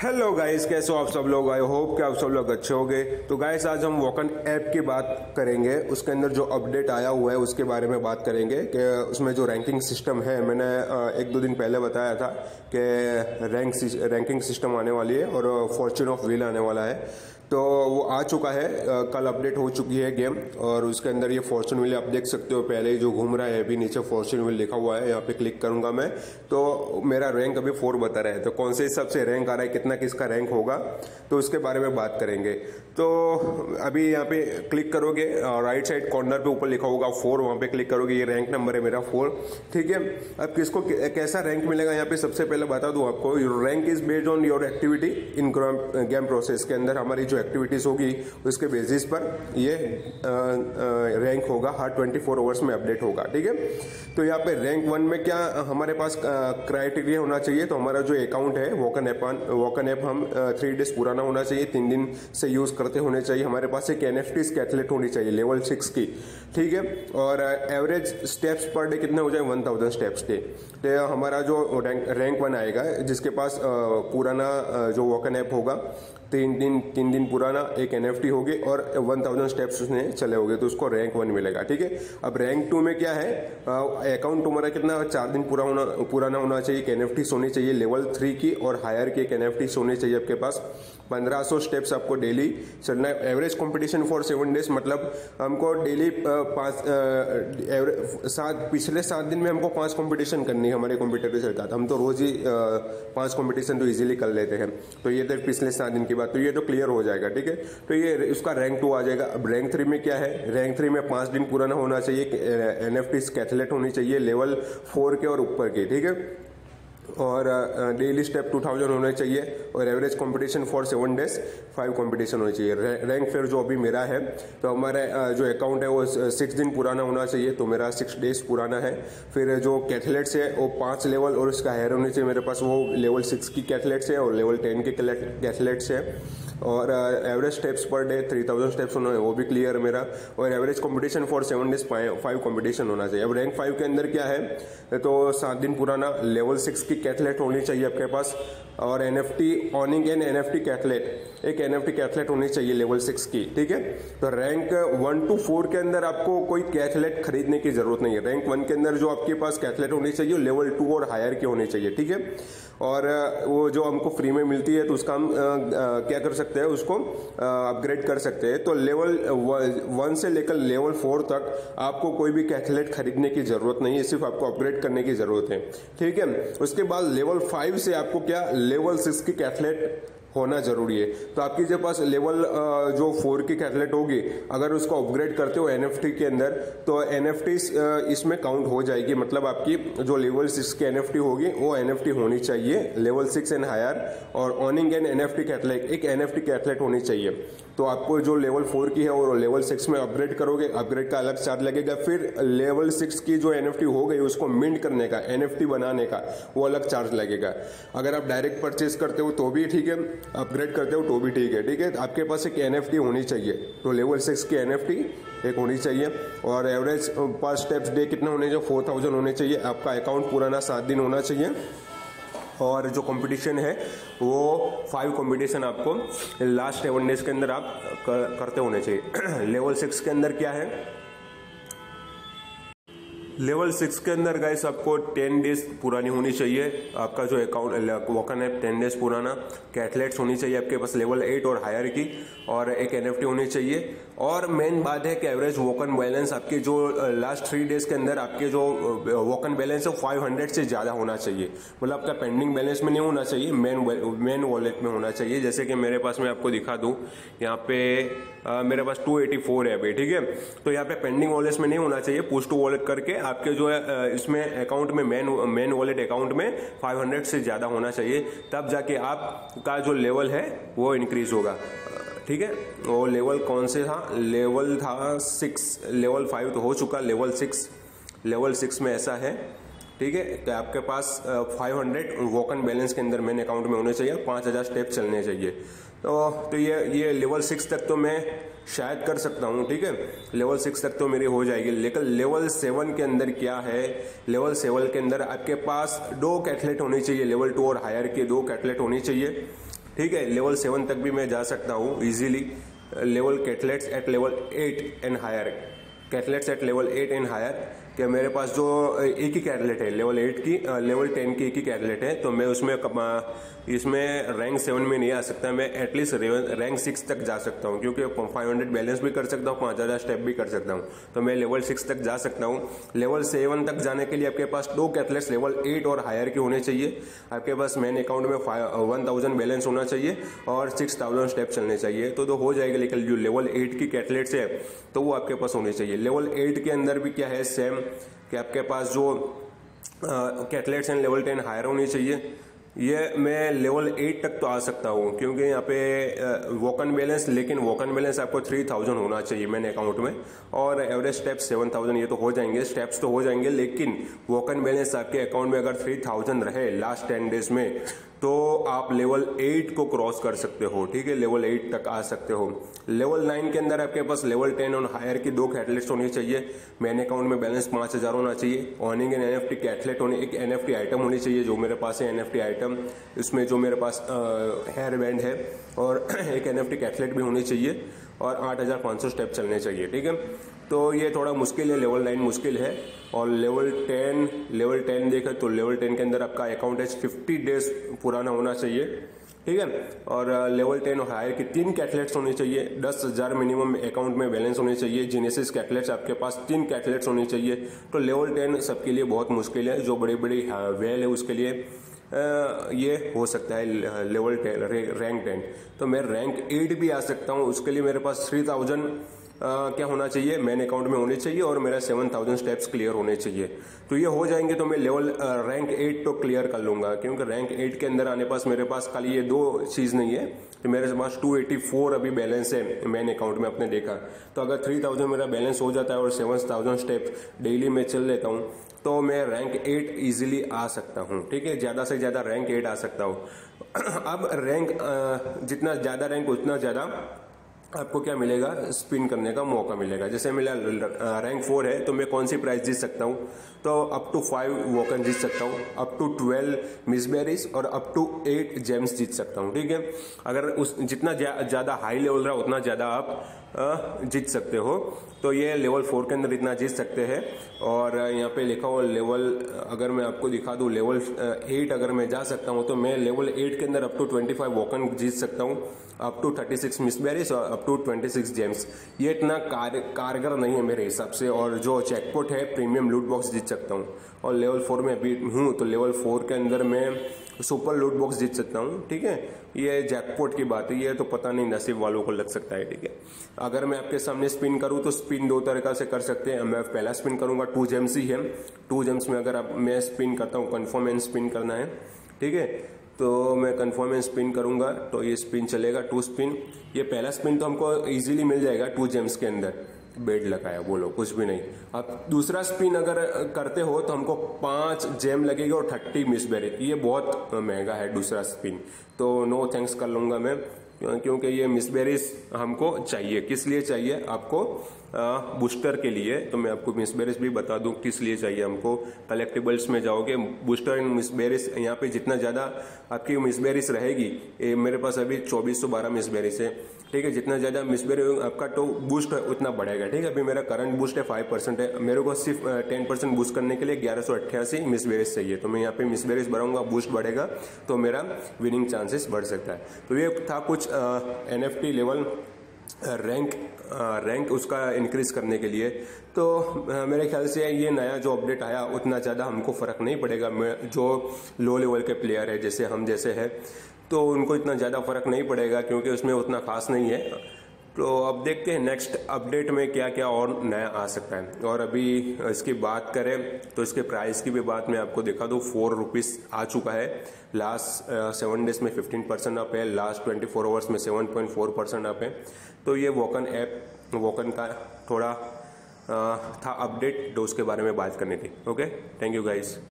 Hello guys, कैसे हो आप सब लोग। आई होप कि आप सब लोग अच्छे होंगे। तो गाइस आज हम वोकन ऐप की बात करेंगे। उसके अंदर जो अपडेट आया हुआ है उसके बारे में बात करेंगे कि उसमें जो रैंकिंग सिस्टम है, मैंने एक दो दिन पहले बताया था कि रैंकिंग सिस्टम आने वाली है और फॉर्च्यून ऑफ व्हील आने वाला है। तो वो आ चुका है, कल अपडेट हो चुकी है गेम। और उसके अंदर ये फॉर्च्यून व्हील आप देख सकते हो, पहले ही जो घूम रहा है अभी नीचे फॉर्च्यून व्हील लिखा हुआ है। यहाँ पे क्लिक करूंगा मैं तो मेरा रैंक अभी 4 बता रहा है। तो कौन से हिसाब से रैंक आ रहा है, कितना किसका रैंक होगा, तो उसके बारे में बात करेंगे। तो अभी यहाँ पे क्लिक करोगे, राइट साइड कॉर्नर पे ऊपर लिखा होगा 4, वहां पे क्लिक करोगे, ये रैंक नंबर है मेरा 4। ठीक है, अब किसको कैसा रैंक मिलेगा यहाँ पे सबसे पहले बता दूं आपको। Rank is based on your activity in game process. के अंदर हमारी जो एक्टिविटीज होगी उसके बेसिस पर ये रैंक होगा, हर 24 आवर्स में अपडेट होगा। ठीक है, तो यहाँ पे रैंक 1 में क्या हमारे पास क्राइटेरिया होना चाहिए। तो हमारा जो अकाउंट है वोकन ऐप हम 3 डेज पुराना होना चाहिए, 3 दिन से यूज करते होने चाहिए। हमारे पास एक एनएफटी कैथलेट होनी चाहिए लेवल 6 की। ठीक है, और एवरेज स्टेप्स पर डे कितने हो जाए, 1000 स्टेप्स के। तो हमारा जो रैंक 1 आएगा, जिसके पास पुराना जो वोकन ऐप होगा, 3 दिन पुराना, एक एनएफटी होगी और 1000 स्टेप्स उसने चले होंगे, तो उसको रैंक 1 मिलेगा। ठीक है, अब रैंक 2 में क्या है, अकाउंट तुम्हारा कितना 4 दिन पुराना होना चाहिए, एक एनएफटी होनी चाहिए लेवल 3 की और हायर की एक एनएफटी होनी चाहिए आपके पास। 1500 स्टेप्स आपको डेली चलना है। एवरेज कंपटीशन फॉर 7 डेज, मतलब हमको डेली पिछले 7 दिन में हमको 5 कंपटीशन करनी है हमारे कंप्यूटर के साथ। हम तो रोज ही 5 कंपटीशन तो इजीली कर लेते हैं। तो ये तो पिछले 7 दिन की बात, तो ये तो क्लियर हो जाएगा। ठीक है, तो ये इसका रैंक 2 आ जाएगा। अब रैंक 3 में क्या है, रैंक 3 में 5 दिन पुराना होना चाहिए, एनएफटी कैथलेट होनी चाहिए लेवल 4 के और ऊपर की। ठीक है, और डेली स्टेप 2000 होने चाहिए और average competition for 7 days 5 competition होनी चाहिए। रैंक फिर जो अभी मेरा है, तो हमारा जो अकाउंट है वो 6 दिन पुराना होना चाहिए, तो मेरा 6 डेज पुराना है। फिर जो कैथलेट्स है वो 5 लेवल और उसका हायर होने चाहिए मेरे पास, वो लेवल 6 की कैथलेट्स है और लेवल 10 के कैथलेट्स है। और average steps per day 3000 steps होना है, वो भी क्लियर मेरा। और average competition for 7 days 5 competition होना चाहिए। अब रैंक 5 के अंदर क्या है, तो 7 दिन पुराना लेवल 6 की कैथलेट होनी चाहिए आपके पास, और एनएफटी ऑनिंग एंड एनएफटी कैथलेट, एक एनएफटी कैथलेट होनी चाहिए लेवल 6 की। ठीक है, तो रैंक 1 to 4 के अंदर आपको कोई कैथलेट खरीदने की जरूरत नहीं है। रैंक 1 के अंदर जो आपके पास कैथलेट होनी चाहिए लेवल 2 और हायर की होनी चाहिए। ठीक है, और वो जो हमको फ्री में मिलती है तो उसका हम क्या कर सकते हैं, उसको अपग्रेड कर सकते हैं। तो लेवल 1 से लेकर लेवल 4 तक आपको कोई भी कैथलेट खरीदने की जरूरत नहीं है, सिर्फ आपको अपग्रेड करने की जरूरत है। ठीक है, उसके बाद लेवल 5 से आपको क्या लेवल 6 की कैथलेट होना जरूरी है। तो आपकी जो पास लेवल जो 4 की कैथलेट होगी, अगर उसको अपग्रेड करते हो एनएफटी के अंदर, तो एनएफटी इसमें काउंट हो जाएगी। मतलब आपकी जो लेवल 6 की एनएफटी होगी वो एनएफटी होनी चाहिए लेवल 6 एंड हायर, और ऑनिंग एंड एनएफटी कैथलेट, एक एनएफटी कैथलेट होनी चाहिए। तो आपको जो लेवल 4 की है और लेवल 6 में अपग्रेड करोगे, अपग्रेड का अलग चार्ज लगेगा। फिर लेवल 6 की जो एनएफटी हो गई उसको मिंट करने का, एनएफटी बनाने का, वो अलग चार्ज लगेगा। अगर आप डायरेक्ट परचेज करते हो तो भी ठीक है, अपग्रेड करते हो तो भी ठीक है। ठीक है, आपके पास एक एनएफटी होनी चाहिए, तो लेवल 6 की एनएफटी एक होनी चाहिए। और एवरेज पर स्टेप्स डे कितना होने चाहिए, 4000 होने चाहिए। आपका अकाउंट पुराना 7 दिन होना चाहिए। और जो कंपटीशन है वो 5 कंपटीशन आपको लास्ट 7 डेज के अंदर आप करते होने चाहिए। लेवल 6 के अंदर क्या है, लेवल 6 के अंदर गाइस आपको 10 डेज पुरानी होनी चाहिए आपका जो अकाउंट वोकन ऐप, 10 डेज पुराना। कैथलेट्स होनी चाहिए आपके पास लेवल 8 और हायर की, और एक एनएफटी होनी चाहिए। और मेन बात है कि एवरेज वोकन बैलेंस आपके जो लास्ट 3 डेज के अंदर आपके जो वोकन बैलेंस है 500 से ज्यादा होना चाहिए। मतलब आपका पेंडिंग बैलेंस में नहीं होना चाहिए, मेन वॉलेट में होना चाहिए। जैसे कि मेरे पास, मैं आपको दिखा दूं, यहाँ पे मेरे पास 284 है अभी। ठीक है, तो यहाँ पे पेंडिंग वॉलेट में नहीं होना चाहिए, पुश टू वॉलेट करके आपके जो है इसमें अकाउंट में मेन वॉलेट अकाउंट में 500 से ज्यादा होना चाहिए, तब जाके आपका जो लेवल है वो इंक्रीज होगा। ठीक है, वो लेवल कौन से था, लेवल था 6, लेवल 5 तो हो चुका, लेवल 6 में ऐसा है। ठीक है, तो आपके पास 500 वोकन बैलेंस के अंदर मेन अकाउंट में होने चाहिए, 5000 स्टेप चलने चाहिए। तो ये लेवल 6 तक तो मैं शायद कर सकता हूं। ठीक है, लेवल 6 तक तो मेरी हो जाएगी। लेकिन लेवल 7 के अंदर क्या है, लेवल 7 के अंदर आपके पास 2 कैथलेट होनी चाहिए, लेवल 2 और हायर के 2 कैथलेट होनी चाहिए। ठीक है। लेवल 7 तक भी मैं जा सकता हूँ easily. Level catalysts at level 8 and higher, catalysts at level 8 and higher, कि मेरे पास जो एक ही कैटलेट है लेवल 8 की, लेवल 10 की एक ही कैटलेट है, तो मैं उसमें इसमें रैंक 7 में नहीं आ सकता, मैं एटलीस्ट रैंक 6 तक जा सकता हूँ, क्योंकि 500 बैलेंस भी कर सकता हूँ, 5000 स्टेप भी कर सकता हूँ, तो मैं लेवल 6 तक जा सकता हूँ। लेवल 7 तक जाने के लिए आपके पास 2 कैटलेट्स लेवल 8 और हायर के होने चाहिए। आपके पास मेन अकाउंट में 1000 बैलेंस होना चाहिए और 6000 स्टेप चलने चाहिए, तो हो जाएगा। लेकिन जो लेवल 8 की कैटलेट्स है तो वो आपके पास होने चाहिए। लेवल 8 के अंदर भी क्या है, सेम कि आपके पास जो कैटलेट्स एंड लेवल 10 हायर होनी चाहिए। ये मैं लेवल 8 तक तो आ सकता हूँ, क्योंकि यहाँ पे वोकन बैलेंस, लेकिन वोकन बैलेंस आपको 3000 होना चाहिए मैंने अकाउंट में, और एवरेज स्टेप्स 7000, ये तो हो जाएंगे, स्टेप्स तो हो जाएंगे, लेकिन वोकन बैलेंस आपके अकाउंट में अगर 3000 रहे लास्ट 10 डेज में, तो आप लेवल 8 को क्रॉस कर सकते हो। ठीक है, लेवल 8 तक आ सकते हो। लेवल 9 के अंदर आपके पास लेवल 10 और हायर की 2 कैटलेट्स होनी चाहिए। मेन अकाउंट में बैलेंस 5000 होना चाहिए। ऑर्निंग एंड एनएफटी कैटलेट होने, एक एनएफटी आइटम होनी चाहिए, जो मेरे पास है एनएफटी आइटम, इसमें जो मेरे पास हेयर बैंड है, और एक एनएफटी कैटलेट भी होनी चाहिए, और 8500 स्टेप चलने चाहिए। ठीक है, तो ये थोड़ा मुश्किल है, लेवल 9 मुश्किल है। और लेवल 10 देखें तो लेवल 10 के अंदर आपका अकाउंट है 50 डेज पुराना होना चाहिए। ठीक है, और लेवल 10 और हायर की 3 कैटलेट्स होनी चाहिए। 10,000 मिनिमम अकाउंट में बैलेंस होने चाहिए। जेनेसिस कैटलेट्स आपके पास 3 कैटलेट्स होनी चाहिए। तो लेवल 10 सबके लिए बहुत मुश्किल है, जो बड़ी बड़ी वेल है उसके लिए ये हो सकता है लेवल 10 रैंक 10। तो मैं रैंक 8 भी आ सकता हूँ, उसके लिए मेरे पास 3000 क्या होना चाहिए, मेन अकाउंट में होने चाहिए, और मेरा 7000 स्टेप्स क्लियर होने चाहिए। तो ये हो जाएंगे तो मैं लेवल रैंक 8 तो क्लियर कर लूंगा, क्योंकि रैंक 8 के अंदर आने पास मेरे पास खाली ये 2 चीज नहीं है, तो मेरे पास 284 अभी बैलेंस है मेन अकाउंट में, आपने देखा। तो अगर 3000 मेरा बैलेंस हो जाता है और 7000 स्टेप्स डेली में चल लेता हूँ, तो मैं रैंक 8 इजीली आ सकता हूँ। ठीक है, ज्यादा से ज्यादा रैंक 8 आ सकता हूँ। अब रैंक जितना ज्यादा रैंक उतना ज्यादा आपको क्या मिलेगा, स्पिन करने का मौका मिलेगा। जैसे मेरा रैंक 4 है, तो मैं कौन सी प्राइस जीत सकता हूँ, तो अप टू 5 वोकन जीत सकता हूँ, अप टू 12 मिसबेरीज और अप टू 8 जेम्स जीत सकता हूँ। ठीक है, अगर उस जितना ज्यादा हाई लेवल रहा उतना ज्यादा आप जीत सकते हो। तो ये लेवल 4 के अंदर इतना जीत सकते हैं। और यहाँ पे लिखा हुआ लेवल, अगर मैं आपको दिखा दूँ, लेवल 8 अगर मैं जा सकता हूँ, तो मैं लेवल 8 के अंदर अप टू 25 वोकन जीत सकता हूँ, अप टू 36 मिसबेरीज और अप टू 26 जेम्स। ये इतना कारगर नहीं है मेरे हिसाब से। और जो चेकपोट है, प्रीमियम लूट बॉक्स जीत सकता हूँ, और लेवल 4 में अभी हूँ, तो लेवल 4 के अंदर मैं सुपर लूट बॉक्स जीत सकता हूँ। ठीक है, ये जैकपॉट की बात है, ये तो पता नहीं, नसीब वालों को लग सकता है। ठीक है, अगर मैं आपके सामने स्पिन करूँ तो स्पिन 2 तरीका से कर सकते हैं। मैं पहला स्पिन करूंगा, 2 जेम्स ही है। 2 जेम्स में अगर मैं स्पिन करता हूँ, कन्फर्म एंड स्पिन करना है। ठीक है, तो मैं कन्फर्म एंड स्पिन करूंगा, तो ये स्पिन चलेगा, 2 स्पिन। ये पहला स्पिन तो हमको इजीली मिल जाएगा 2 जेम्स के अंदर, बेड लगाया, बोलो कुछ भी नहीं। अब दूसरा स्पिन अगर करते हो तो हमको 5 जेम लगेगा और 30 मिसबेरी, ये बहुत महंगा है दूसरा स्पिन, तो नो थैंक्स कर लूंगा मैं, क्योंकि ये मिसबेरीज हमको चाहिए। किस लिए चाहिए आपको, बूस्टर के लिए। तो मैं आपको मिसबेरीज भी बता दूं किस लिए चाहिए हमको। कलेक्टिबल्स में जाओगे, बूस्टर एंड मिसबेरीज, यहाँ पे जितना ज्यादा आपकी मिसबेरीज रहेगी, मेरे पास अभी 2412 मिसबेरीज है। ठीक है, जितना ज्यादा मिसबेरी आपका तो बूस्ट उतना बढ़ेगा। ठीक है, अभी मेरा करंट बूस्ट है 5% है, मेरे को सिर्फ 10% बूस्ट करने के लिए 1188 मिसबेरीज चाहिए। तो मैं यहाँ पे मिसबेरीज बढ़ाऊंगा, बूस्ट बढ़ेगा, तो मेरा विनिंग चांसेस बढ़ सकता है। तो ये था कुछ NFT लेवल रैंक उसका इंक्रीज करने के लिए। तो मेरे ख्याल से ये नया जो अपडेट आया, उतना ज़्यादा हमको फ़र्क नहीं पड़ेगा। जो लो लेवल के प्लेयर है, जैसे हम जैसे है, तो उनको इतना ज़्यादा फर्क नहीं पड़ेगा, क्योंकि उसमें उतना खास नहीं है। तो अब देखते हैं नेक्स्ट अपडेट में क्या क्या और नया आ सकता है। और अभी इसकी बात करें तो इसके प्राइस की भी बात मैं आपको दिखा दूँ। 4 रुपीज़ आ चुका है। लास्ट 7 डेज में 15% अप है, लास्ट 24 आवर्स में 7.4% अप है। तो ये वोकन का थोड़ा था अपडेट, तो उसके बारे में बात करनी थी। Okay, thank you guys.